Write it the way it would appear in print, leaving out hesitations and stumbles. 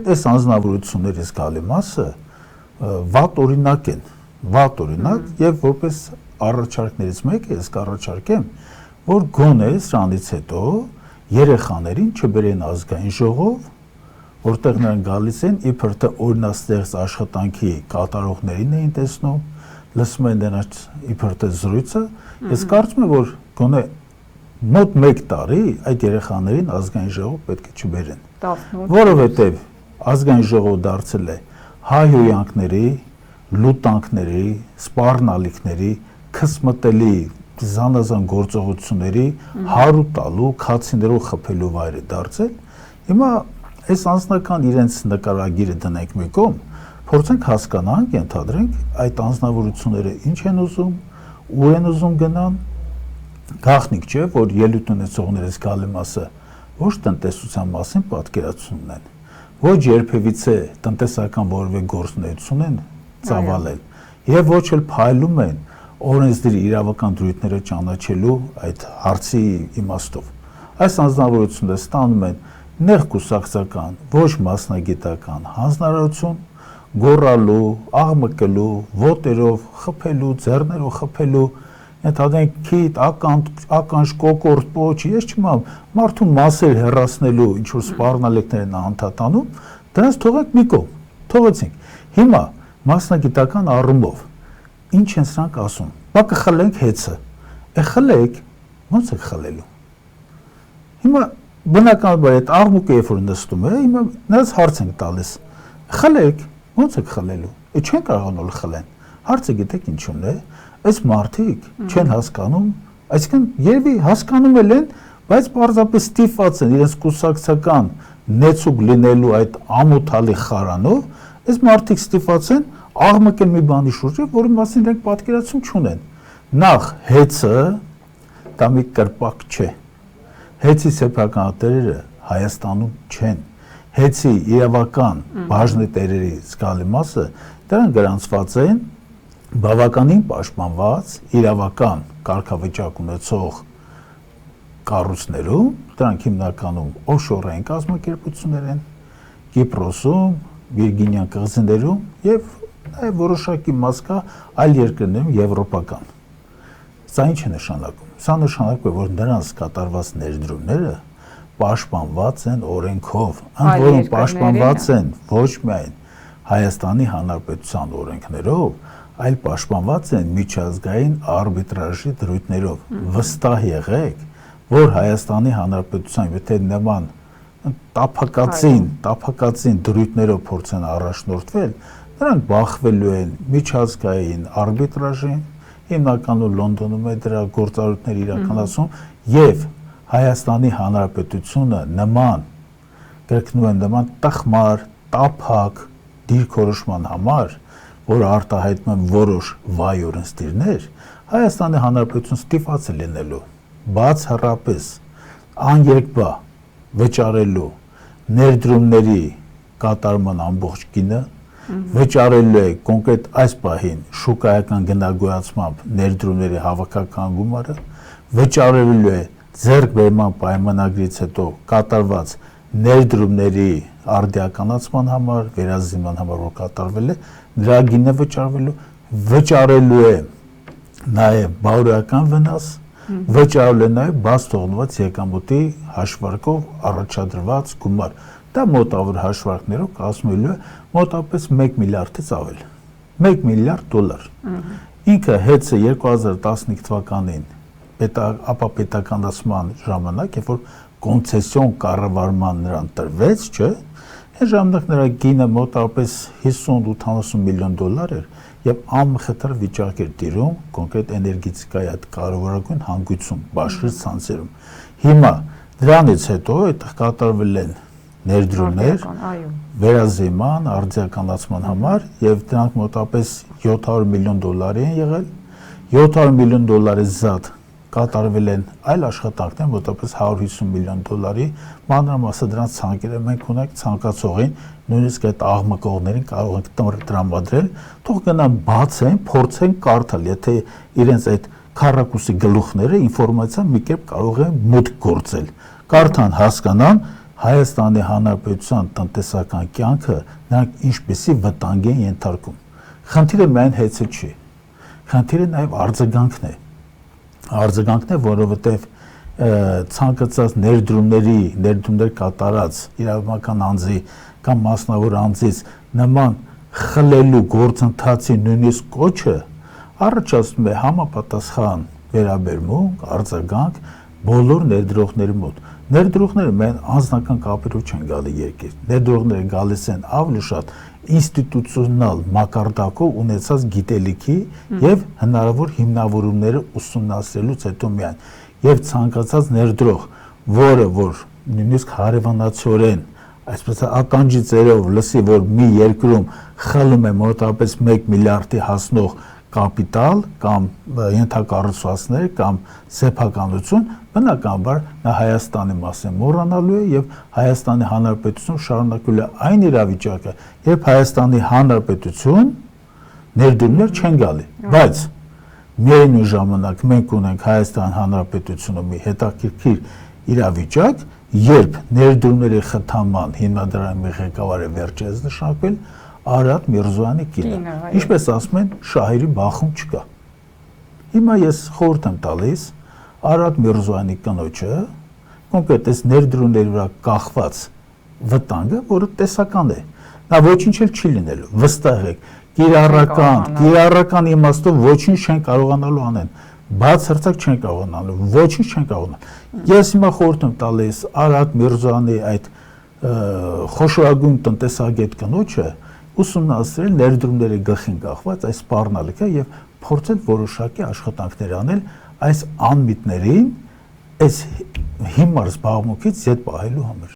Այս անձնավորությունների զգալի մասը վատ օրինակ են, վատ օրինակ եւ որպես առաջարկներից մեկը ես կառաջարկեմ, որ գոնե սրանից հետո երեխաներին չբերեն ազգային ժողով, որտեղ նրանք գալիս են իբր թե օրինաստեղծ աշխատանքի կատարողներին էին տեսնում, լսում են նրանց իբր թե զրույցը, ես կարծում եմ, որ գոնե մոտ 1 տարի այդ երեխաներին ազգային ժողով պետք է չբերեն, որովհետև ազգային ժողով դարձել է հայհոյանքների, լուտանքների, սպառնալիքների, քսմտելի զանազան գործողությունների հարու տալու, քացիներով խփելու վայր է դարձել։ Հիմա այս անձնական իրենց նկարագիրը դնենք մի կողմ, փորձենք հասկանանք, ենթադրենք այդ անձնավորությունները ինչ են ուզում, ուր են ուզում գնան, գաղտնիք չէ, որ ելույթ ունեցողներից գալի մասը ոչ տնտեսության մասին պատկերացում ունեն, ոչ երբևիցե տնտեսական որևէ գործունեություն են ծավալել եւ ոչ էլ փայլում են օրենսդիր իրավական դրույթները ճանաչելու այդ հարցի իմաստով։ Այս անձնավորությունները ստանում են նեղ կուսակցական, ոչ մասնագիտական հանձնարարություն գոռալու, աղմկելու, ոտերով խփելու, ձեռներով խփելու, ենթադրենք քիթ, ականջ, կոկորդ, պոչ, ես չիմամ, մարդու մասեր հեռացնելու ինչ որ սպառնալիքներ են անդադանում, դրանց թողենք մի կողմ, թողեցինք։ Հիմա մասնագիտական առումով ինչ են սրանք ասում։ Բա կխլենք հեծը։ Խլեք, ո՞նց եք խլելու։ Հիմա բնականաբար այդ աղմուկը երբ որ նստում է, հիմա նրանց հարց ենք տալիս։ Խլեք, ո՞նց եք խլելու։ Չեն կարողանալ խլեն։ Հարցը գիտեք ինչու՞ն է։ Այս մարդիկ չեն հասկանում, այսինքն երևի հասկանում են, բայց պարզապես ստիպված են իրենց կուսակցական նեցուկ լինելու այդ ամոթալի խարանով, այս մարդիկ ստիպված են աղմկել մի բանի շուրջը, որի մասին իրենք պատկերացում չունեն։ Նախ հեծը դա մի կրպակ չէ։ Հեծի սեփականատերերը Հայաստանում չեն։ Հեծի իրավական բաժնետերերի զգալի մասը դրանք գրանցված են բավականին պաշտպանված իրավական կարգավիճակ ունեցող կառույցներում, դրանք հիմնականում օֆշորային կազմակերպություններ են, Կիպրոսում, Վիրգինյան կղզիներում եւ նաեւ որոշակի մաս կա այլ երկրներում եվրոպական։ Սա ինչ է նշանակում։ Սա նշանակում է, որ նրանց կատարված ներդրումները պաշտպանված են օրենքով, ընդ որում պաշտպանված են ոչ միայն Հայաստանի Հանրապետության օրենքներով, այլ պաշտպանված են միջազգային արբիտրաժի դրույթներով։ Վստահ եղեք, որ Հայաստանի Հանրապետության եթե նման տափակածին դրույթներով փորձեն առաջնորդվել, նրանք բախվելու են միջազգային արբիտրաժին, հիմնականում Լոնդոնում է դրա գործառույթները իրականացում եւ Հայաստանի Հանրապետությունը նման կրկնում եմ նման տխմար, տափակ դիրքորոշման համար, որ արտահայտում են որոշ վայ օրենսդիրներ, Հայաստանի Հանրապետություն ստիպված է լինելու բացառապես աներկբա վճարելու ներդրումների կատարման ամբողջ գինը, վճարելու է կոնկրետ այս պահին շուկայական գնագոյացմամբ ներդրումների հավաքական գումարը, վճարելու է ձեռքբերման պայմանագրից հետո կատարված ներդրումների արդիականացման համար, վերազինման համար որ կատարվել է, դրա գինը վճարելու է նաև բարոյական վնաս, վճարելու է նաև բաց թողնված եկամուտի հաշվարկով առաջադրված գումար։ Դա մոտավոր հաշվարկներով կազմելու է մոտավորապես 1 միլիարդից ավել։ 1 միլիարդ դոլար։ Ինքը հեծը 2015 թվականին ապապետականացման ժամանակ, երբ որ կոնցեսիոն կառավարման նրան տրվեց, չէ, այն ժամանակ նրա գինը մոտավորապես 50-80 միլիոն դոլար էր եւ անմխիթար վիճակ էր տիրում կոնկրետ էներգետիկայի այդ կարևորագույն հանգույցում, բաշխից ցանցերում։ Հիմա դրանից հետո այդտեղ կատարվել են ներդրումներ վերազինման, արդիականացման համար եւ դրանք մոտավորապես 700 միլիոն դոլարի են եղել, 700 միլիոն դոլարի զատ կատարվել են այլ աշխատանքներ մոտավորապես 150 միլիոն դոլարի, մանրամասը դրանց ցանկերը մենք ունենք ցանկացողին, նույնիսկ այդ աղմկողներին կարող ենք տրամադրել, թող գնան բացեն, փորձեն կարդալ, եթե իրենց այդ քառակուսի գլուխները ինֆորմացիա մի կերպ կարող են մուտք գործել, կարդան, հասկանան, Հայաստանի Հանրապետության տնտեսական կյանքը նրանք ինչպեսի վտանգ են ենթարկում։ Խնդիրը միայն հեծը չի, խնդիրը նաև արձագանքն է, որովհետև ցանկացած ներդրումներ կատարած իրավական անձի կամ մասնավոր անձից նման խլելու գործընթացի նույնիսկ կոչը առաջացնում է համապատասխան վերաբերմունք, արձագանք բոլոր ներդրողների մոտ։ Ներդրողները միայն անձնական կապերով չեն գալի երկիր, ներդրողները գալիս են ավելի շատ ինստիտուցիոնալ մակարդակով ունեցած գիտելիքի եւ հնարավոր հիմնավորումները ուսումնասիրելուց հետո միայն եւ ցանկացած ներդրող, որը որ նույնիսկ հարևանացիորեն այսպես ականջի ծերով լսի, որ մի երկրում խլում է մոտավորապես 1 միլիարդի հասնող կապիտալ կամ ենթակառուցվածքներ կամ սեփականություն, բնականաբար նա Հայաստանի մասին մոռանալու է եւ Հայաստանի Հանրապետություն շարունակելու է այն իրավիճակը, երբ Հայաստանի Հանրապետություն ներդրումներ չեն գալի, բայց միևնույն ժամանակ մենք ունենք Հայաստան Հանրապետությունում մի հետաքրքիր իրավիճակ, երբ ներդրումների խթանման հիմնադրամի ղեկավարը վերջերս նշանակվել Արադ Միրզոյանի կինը, ինչպես ասում են, շահերի բախում չկա։ Հիմա ես խորհուրդ եմ տալիս Արադ Միրզոյանի կնոջը, կոնկրետ այս ներդրումների վրա կախված վտանգը, որը տեսական է, նա ոչինչ էլ չի լինելու, վստահ եք, կիրառական իմաստով ոչինչ չեն կարողանալու անեն, բացարձակ չեն կարողանալու, ոչինչ չեն կարողանալու։ Ես հիմա խորհուրդ եմ տալիս Արադ Միրզոյանի այդ խոշորագույն տնտեսագետ կնոջը ուսումնասիրել ներդրումների գլխին կախված այս սպառնալիքը եւ փորձել որոշակի աշխատանքներ անել այս անմիտներին այս հիմար զբաղմունքից ետ պահելու համար։